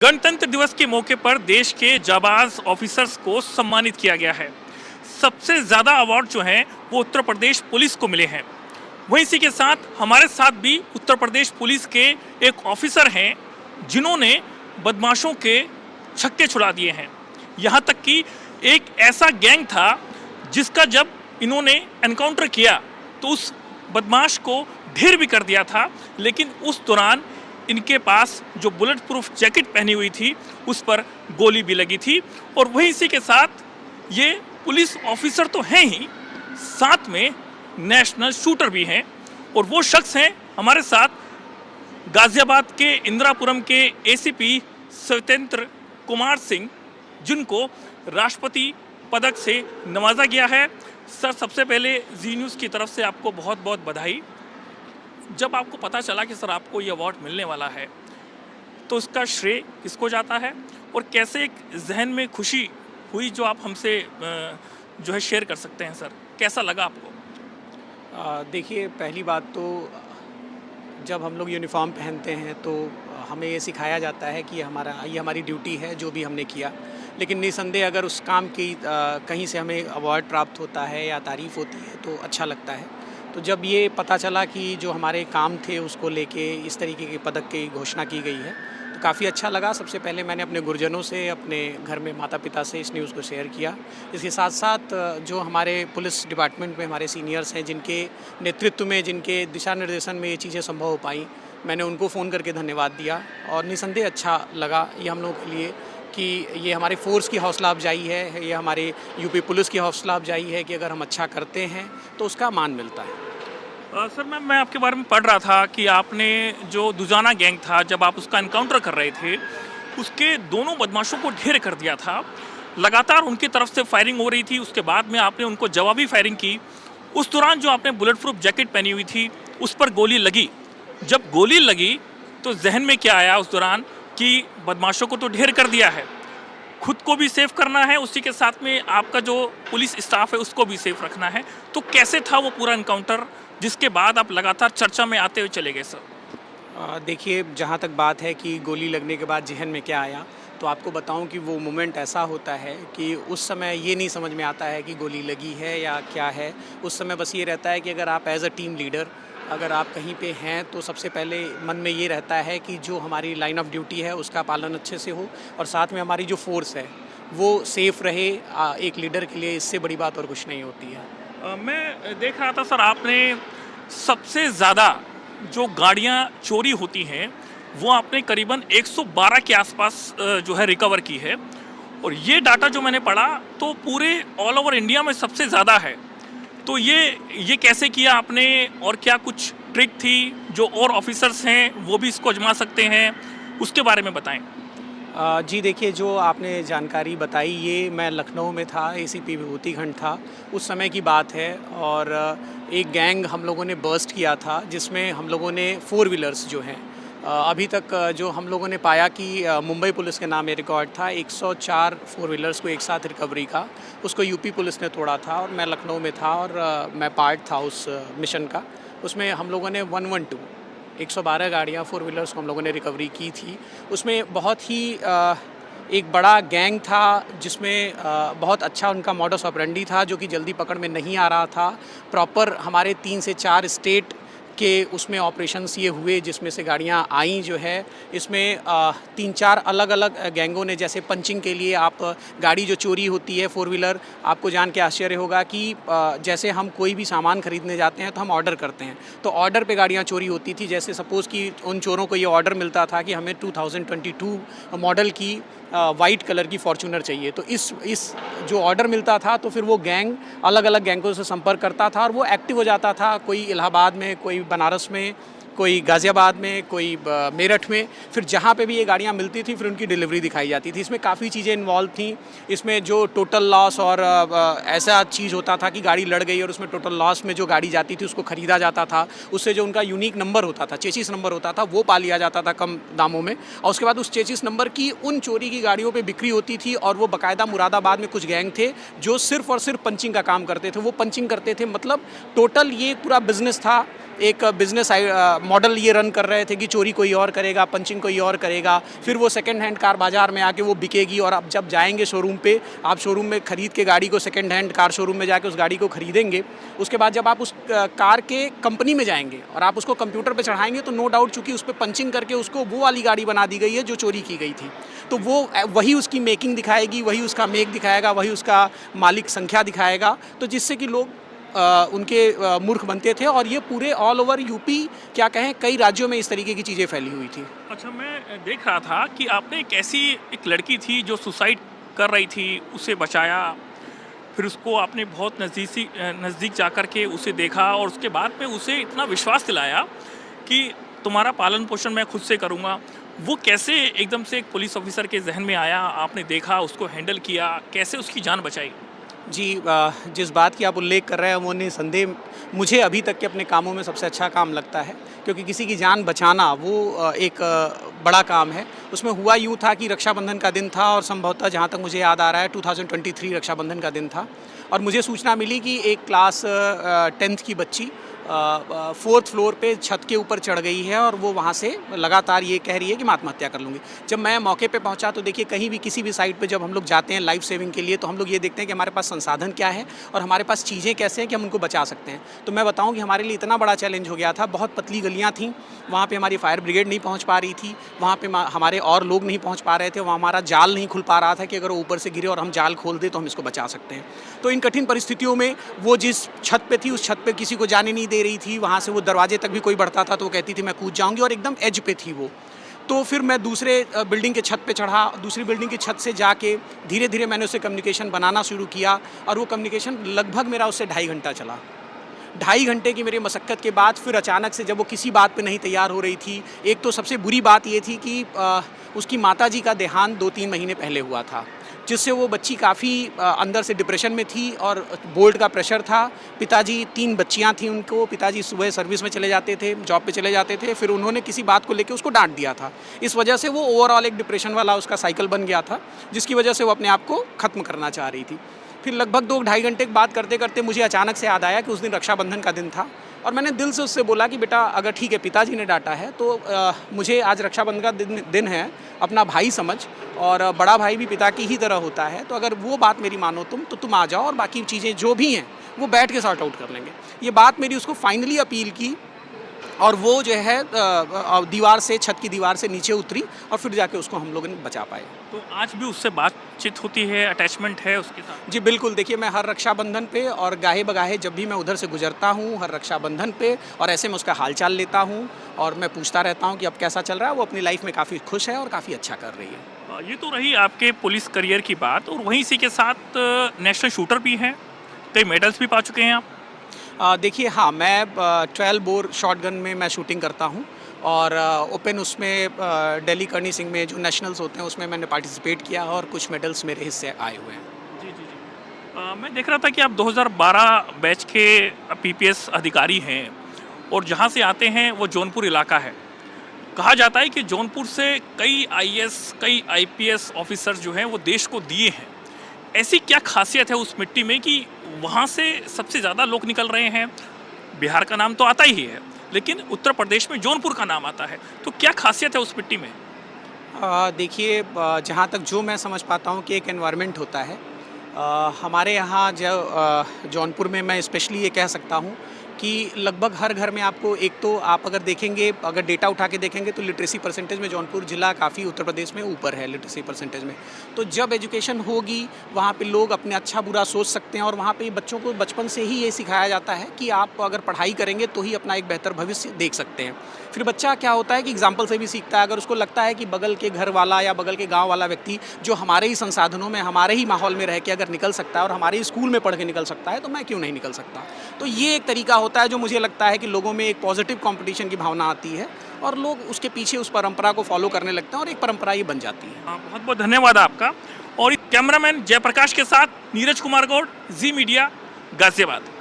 गणतंत्र दिवस के मौके पर देश के जाबाज ऑफिसर्स को सम्मानित किया गया है। सबसे ज्यादा अवार्ड जो हैं वो उत्तर प्रदेश पुलिस को मिले हैं। वहीं इसी के साथ हमारे साथ भी उत्तर प्रदेश पुलिस के एक ऑफिसर हैं जिन्होंने बदमाशों के छक्के छुड़ा दिए हैं। यहाँ तक कि एक ऐसा गैंग था जिसका जब इन्होंने एनकाउंटर किया तो उस बदमाश को ढेर भी कर दिया था, लेकिन उस दौरान इनके पास जो बुलेट प्रूफ जैकेट पहनी हुई थी उस पर गोली भी लगी थी। और वहीं इसी के साथ ये पुलिस ऑफिसर तो हैं ही, साथ में नेशनल शूटर भी हैं। और वो शख्स हैं हमारे साथ गाजियाबाद के इंदिरापुरम के एसीपी सत्येंद्र कुमार सिंह, जिनको राष्ट्रपति पदक से नवाजा गया है। सर, सबसे पहले जी न्यूज़ की तरफ से आपको बहुत बहुत बधाई। जब आपको पता चला कि सर आपको ये अवार्ड मिलने वाला है तो उसका श्रेय किसको जाता है और कैसे एक जहन में खुशी हुई जो आप हमसे जो है शेयर कर सकते हैं? सर, कैसा लगा आपको? देखिए, पहली बात तो जब हम लोग यूनिफॉर्म पहनते हैं तो हमें ये सिखाया जाता है कि ये हमारी ड्यूटी है जो भी हमने किया। लेकिन निसंदेह अगर उस काम की कहीं से हमें अवार्ड प्राप्त होता है या तारीफ़ होती है तो अच्छा लगता है। तो जब ये पता चला कि जो हमारे काम थे उसको लेके इस तरीके के पदक की घोषणा की गई है तो काफ़ी अच्छा लगा। सबसे पहले मैंने अपने गुरुजनों से, अपने घर में माता पिता से इस न्यूज़ को शेयर किया। इसके साथ साथ जो हमारे पुलिस डिपार्टमेंट में हमारे सीनियर्स हैं, जिनके नेतृत्व में, जिनके दिशा निर्देशन में ये चीज़ें संभव हो पाई, मैंने उनको फ़ोन करके धन्यवाद दिया। और निसंदेह अच्छा लगा ये हम लोगों के लिए कि ये हमारे फोर्स की हौसला अफजाई है, ये हमारे यूपी पुलिस की हौसला अफजाई है कि अगर हम अच्छा करते हैं तो उसका मान मिलता है। सर, मैं आपके बारे में पढ़ रहा था कि आपने जो दुजाना गैंग था, जब आप उसका एनकाउंटर कर रहे थे, उसके दोनों बदमाशों को ढेर कर दिया था। लगातार उनकी तरफ से फायरिंग हो रही थी, उसके बाद में आपने उनको जवाबी फायरिंग की। उस दौरान जो आपने बुलेट प्रूफ जैकेट पहनी हुई थी उस पर गोली लगी। जब गोली लगी तो जहन में क्या आया उस दौरान कि बदमाशों को तो ढेर कर दिया है, खुद को भी सेफ करना है, उसी के साथ में आपका जो पुलिस स्टाफ है उसको भी सेफ रखना है। तो कैसे था वो पूरा एनकाउंटर जिसके बाद आप लगातार चर्चा में आते हुए चले गए? सर, देखिए, जहाँ तक बात है कि गोली लगने के बाद जहन में क्या आया, तो आपको बताऊं कि वो मोमेंट ऐसा होता है कि उस समय ये नहीं समझ में आता है कि गोली लगी है या क्या है। उस समय बस ये रहता है कि अगर आप एज अ टीम लीडर अगर आप कहीं पे हैं तो सबसे पहले मन में ये रहता है कि जो हमारी लाइन ऑफ ड्यूटी है उसका पालन अच्छे से हो और साथ में हमारी जो फोर्स है वो सेफ़ रहे। एक लीडर के लिए इससे बड़ी बात और कुछ नहीं होती है। मैं देख रहा था सर, आपने सबसे ज़्यादा जो गाड़ियां चोरी होती हैं वो आपने करीबन 112 के आसपास जो है रिकवर की है। और ये डाटा जो मैंने पढ़ा तो पूरे ऑल ओवर इंडिया में सबसे ज़्यादा है। तो ये कैसे किया आपने और क्या कुछ ट्रिक थी जो और ऑफिसर्स हैं वो भी इसको आजमा सकते हैं, उसके बारे में बताएं? जी देखिए, जो आपने जानकारी बताई ये मैं लखनऊ में था, एसीपी विभूति खंड था, उस समय की बात है। और एक गैंग हम लोगों ने बर्स्ट किया था जिसमें हम लोगों ने 4 व्हीलर्स जो हैं, अभी तक जो हम लोगों ने पाया कि मुंबई पुलिस के नाम ये रिकॉर्ड था 104 4 व्हीलर्स को एक साथ रिकवरी का, उसको यूपी पुलिस ने तोड़ा था। और मैं लखनऊ में था और मैं पार्ट था उस मिशन का। उसमें हम लोगों ने 112 गाड़ियाँ 4 व्हीलर्स को हम लोगों ने रिकवरी की थी। उसमें बहुत ही एक बड़ा गैंग था जिसमें बहुत अच्छा उनका मॉडस ऑपरेंडी था जो कि जल्दी पकड़ में नहीं आ रहा था। प्रॉपर हमारे 3 से 4 स्टेट के उसमें ऑपरेशंस ये हुए जिसमें से गाड़ियाँ आई जो है। इसमें 3-4 अलग अलग गैंगों ने, जैसे पंचिंग के लिए आप गाड़ी जो चोरी होती है 4 व्हीलर, आपको जान के आश्चर्य होगा कि जैसे हम कोई भी सामान खरीदने जाते हैं तो हम ऑर्डर करते हैं, तो ऑर्डर पे गाड़ियाँ चोरी होती थी। जैसे सपोज़ कि उन चोरों को ये ऑर्डर मिलता था कि हमें 2022 मॉडल की वाइट कलर की फॉर्च्यूनर चाहिए, तो इस जो ऑर्डर मिलता था तो फिर वो गैंग अलग अलग गैंगों से संपर्क करता था और वो एक्टिव हो जाता था। कोई इलाहाबाद में, कोई बनारस में, कोई गाज़ियाबाद में, कोई मेरठ में। फिर जहाँ पे भी ये गाड़ियाँ मिलती थी फिर उनकी डिलीवरी दिखाई जाती थी। इसमें काफ़ी चीज़ें इन्वॉल्व थी। इसमें जो टोटल लॉस और ऐसा चीज़ होता था कि गाड़ी लड़ गई और उसमें टोटल लॉस में जो गाड़ी जाती थी उसको ख़रीदा जाता था। उससे जो उनका यूनिक नंबर होता था, चेसिस नंबर होता था, वो पा लिया जाता था कम दामों में। और उसके बाद उस चेसिस नंबर की उन चोरी की गाड़ियों पर बिक्री होती थी। और वो बाकायदा मुरादाबाद में कुछ गैंग थे जो सिर्फ़ और सिर्फ पंचिंग का काम करते थे। वो पंचिंग करते थे, मतलब टोटल ये पूरा बिज़नेस था, एक बिज़नेस मॉडल ये रन कर रहे थे कि चोरी कोई और करेगा, पंचिंग कोई और करेगा, फिर वो सेकंड हैंड कार बाज़ार में आके वो बिकेगी और आप जब जाएंगे शोरूम पे, आप शोरूम में ख़रीद के गाड़ी को सेकंड हैंड कार शोरूम में जाके उस गाड़ी को ख़रीदेंगे, उसके बाद जब आप उस कार के कंपनी में जाएंगे और आप उसको कंप्यूटर पर चढ़ाएंगे तो नो डाउट चूँकि उस पर पंचिंग करके उसको वो वाली गाड़ी बना दी गई है जो चोरी की गई थी। तो वो वही उसकी मेकिंग दिखाएगी, वही उसका मेक दिखाएगा, वही उसका मालिक संख्या दिखाएगा, तो जिससे कि लोग उनके मूर्ख बनते थे। और ये पूरे ऑल ओवर यूपी क्या कहें कई राज्यों में इस तरीके की चीज़ें फैली हुई थी। अच्छा, मैं देख रहा था कि आपने एक लड़की थी जो सुसाइड कर रही थी, उसे बचाया, फिर उसको आपने बहुत नज़दीक जा कर के उसे देखा और उसके बाद में उसे इतना विश्वास दिलाया कि तुम्हारा पालन पोषण मैं खुद से करूँगा। वो कैसे एकदम से एक पुलिस ऑफिसर के जहन में आया, आपने देखा, उसको हैंडल किया, कैसे उसकी जान बचाई? जी, जिस बात की आप उल्लेख कर रहे हैं वो निसंदेह मुझे अभी तक के अपने कामों में सबसे अच्छा काम लगता है, क्योंकि किसी की जान बचाना वो एक बड़ा काम है। उसमें हुआ यूँ था कि रक्षाबंधन का दिन था और संभवतः जहाँ तक मुझे याद आ रहा है 2023 रक्षाबंधन का दिन था और मुझे सूचना मिली कि एक क्लास 10th की बच्ची 4th फ्लोर पे छत के ऊपर चढ़ गई है और वो वहाँ से लगातार ये कह रही है कि मैं आत्महत्या कर लूँगी। जब मैं मौके पे पहुँचा तो देखिए कहीं भी किसी भी साइट पे जब हम लोग जाते हैं लाइफ सेविंग के लिए तो हम लोग ये देखते हैं कि हमारे पास संसाधन क्या है और हमारे पास चीज़ें कैसे हैं कि हम उनको बचा सकते हैं। तो मैं बताऊँ कि हमारे लिए इतना बड़ा चैलेंज हो गया था, बहुत पतली गलियाँ थीं, वहाँ पर हमारी फायर ब्रिगेड नहीं पहुँच पा रही थी, वहाँ पर हमारे और लोग नहीं पहुँच पा रहे थे, वहाँ हमारा जाल नहीं खुल पा रहा था कि अगर वो ऊपर से गिरे और हम जाल खोल दें तो हम इसको बचा सकते हैं। तो इन कठिन परिस्थितियों में वो जिस छत पे थी उस छत पे किसी को जाने नहीं दे रही थी, वहाँ से वो दरवाजे तक भी कोई बढ़ता था तो वो कहती थी मैं कूद जाऊँगी और एकदम एज पे थी वो। तो फिर मैं दूसरे बिल्डिंग के छत पे चढ़ा, दूसरी बिल्डिंग की छत से जाके धीरे धीरे मैंने उससे कम्युनिकेशन बनाना शुरू किया और वो कम्युनिकेशन लगभग मेरा उससे 2.5 घंटा चला। 2.5 घंटे की मेरी मशक्क़त के बाद फिर अचानक से जब वो किसी बात पे नहीं तैयार हो रही थी, एक तो सबसे बुरी बात ये थी कि उसकी माताजी का देहांत 2-3 महीने पहले हुआ था, जिससे वो बच्ची काफ़ी अंदर से डिप्रेशन में थी और बोर्ड का प्रेशर था। पिताजी 3 बच्चियां थीं उनको, पिताजी सुबह सर्विस में चले जाते थे, जॉब पे चले जाते थे, फिर उन्होंने किसी बात को लेके उसको डांट दिया था। इस वजह से वो ओवरऑल एक डिप्रेशन वाला उसका साइकिल बन गया था, जिसकी वजह से वो अपने आप को ख़त्म करना चाह रही थी। फिर लगभग 2-2.5 घंटे की बात करते करते मुझे अचानक से याद आया कि उस दिन रक्षाबंधन का दिन था और मैंने दिल से उससे बोला कि बेटा अगर ठीक है पिताजी ने डांटा है तो मुझे आज रक्षाबंधन का दिन है, अपना भाई समझ, और बड़ा भाई भी पिता की ही तरह होता है, तो अगर वो बात मेरी मानो तो तुम आ जाओ और बाकी चीज़ें जो भी हैं वो बैठ के सॉर्ट आउट कर लेंगे। ये बात मेरी उसको फाइनली अपील की और वो जो है दीवार से, छत की दीवार से नीचे उतरी और फिर जाके उसको हम लोगों ने बचा पाए। तो आज भी उससे बातचीत होती है, अटैचमेंट है उसके साथ? जी बिल्कुल, देखिए मैं हर रक्षाबंधन पे और गाहे बगाहे जब भी मैं उधर से गुजरता हूँ हर रक्षाबंधन पे और ऐसे में उसका हालचाल लेता हूँ और मैं पूछता रहता हूँ कि अब कैसा चल रहा है। वो अपनी लाइफ में काफ़ी खुश है और काफ़ी अच्छा कर रही है। ये तो रही आपके पुलिस करियर की बात, और वहीं इसी के साथ नेशनल शूटर भी हैं, कई मेडल्स भी पा चुके हैं आप। देखिए हाँ, मैं 12 बोर शॉटगन में मैं शूटिंग करता हूँ और ओपन उसमें दिल्ली करनी सिंह में जो नेशनल्स होते हैं उसमें मैंने पार्टिसिपेट किया और कुछ मेडल्स मेरे हिस्से आए हुए हैं। जी जी जी। मैं देख रहा था कि आप 2012 बैच के पीपीएस अधिकारी हैं और जहाँ से आते हैं वो जौनपुर इलाका है। कहा जाता है कि जौनपुर से कई आईएएस, कई आईपीएस ऑफिसर जो हैं वो देश को दिए हैं। ऐसी क्या खासियत है उस मिट्टी में कि वहाँ से सबसे ज़्यादा लोग निकल रहे हैं? बिहार का नाम तो आता ही है, लेकिन उत्तर प्रदेश में जौनपुर का नाम आता है, तो क्या खासियत है उस मिट्टी में? देखिए जहाँ तक जो मैं समझ पाता हूँ कि एक एनवायरनमेंट होता है हमारे यहाँ जो जौनपुर में मैं स्पेशली ये कह सकता हूँ कि लगभग हर घर में आपको एक तो आप अगर देखेंगे, अगर डेटा उठा के देखेंगे तो लिटरेसी परसेंटेज में जौनपुर ज़िला काफ़ी उत्तर प्रदेश में ऊपर है लिटरेसी परसेंटेज में। तो जब एजुकेशन होगी वहाँ पे लोग अपने अच्छा बुरा सोच सकते हैं और वहाँ पे बच्चों को बचपन से ही ये सिखाया जाता है कि आप अगर पढ़ाई करेंगे तो ही अपना एक बेहतर भविष्य देख सकते हैं। फिर बच्चा क्या होता है कि एग्जाम्पल से भी सीखता है। अगर उसको लगता है कि बगल के घर वाला या बगल के गाँव वाला व्यक्ति जो हमारे ही संसाधनों में, हमारे ही माहौल में रह के अगर निकल सकता है और हमारे स्कूल में पढ़ के निकल सकता है तो मैं क्यों नहीं निकल सकता। तो ये एक तरीका होता है जो मुझे लगता है कि लोगों में एक पॉजिटिव कंपटीशन की भावना आती है और लोग उसके पीछे उस परंपरा को फॉलो करने लगते हैं और एक परंपरा ये बन जाती है। बहुत बहुत धन्यवाद आपका। और कैमरामैन जयप्रकाश के साथ नीरज कुमार गौड़, जी मीडिया, गाजियाबाद।